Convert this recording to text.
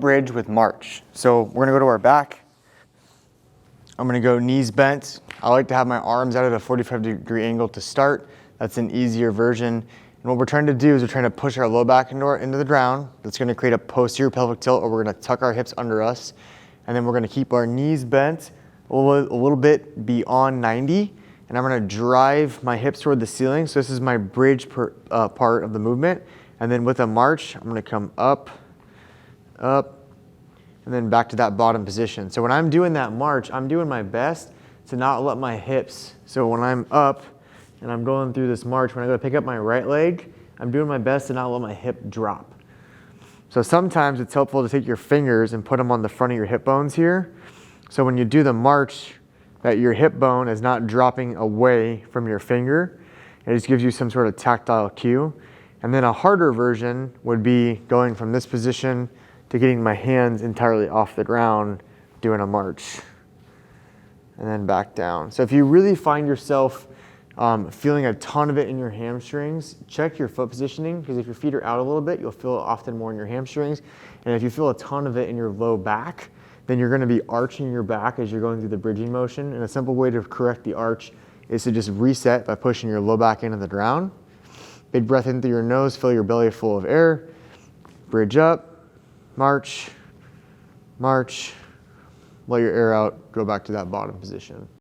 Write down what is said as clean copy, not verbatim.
bridge with march. So we're gonna go to our back. I'm gonna go knees bent. I like to have my arms out at a 45-degree angle to start. That's an easier version. And what we're trying to do is we're trying to push our low back into the ground. That's gonna create a posterior pelvic tilt, or we're gonna tuck our hips under us. And then we're gonna keep our knees bent a little bit beyond 90. And I'm gonna drive my hips toward the ceiling. So this is my bridge part of the movement. And then with a march, I'm gonna come up, up, and then back to that bottom position. So when I'm doing that march, I'm doing my best to not let my hips, so when I'm up and I'm going through this march, when I go to pick up my right leg, I'm doing my best to not let my hip drop. So sometimes it's helpful to take your fingers and put them on the front of your hip bones here. So when you do the march, that your hip bone is not dropping away from your finger. It just gives you some sort of tactile cue. And then a harder version would be going from this position to getting my hands entirely off the ground, doing a march, and then back down. So if you really find yourself feeling a ton of it in your hamstrings, check your foot positioning, because if your feet are out a little bit, you'll feel it often more in your hamstrings. And if you feel a ton of it in your low back, then you're gonna be arching your back as you're going through the bridging motion. And a simple way to correct the arch is to just reset by pushing your low back into the ground. Big breath in through your nose, fill your belly full of air, bridge up, march, march, let your air out, go back to that bottom position.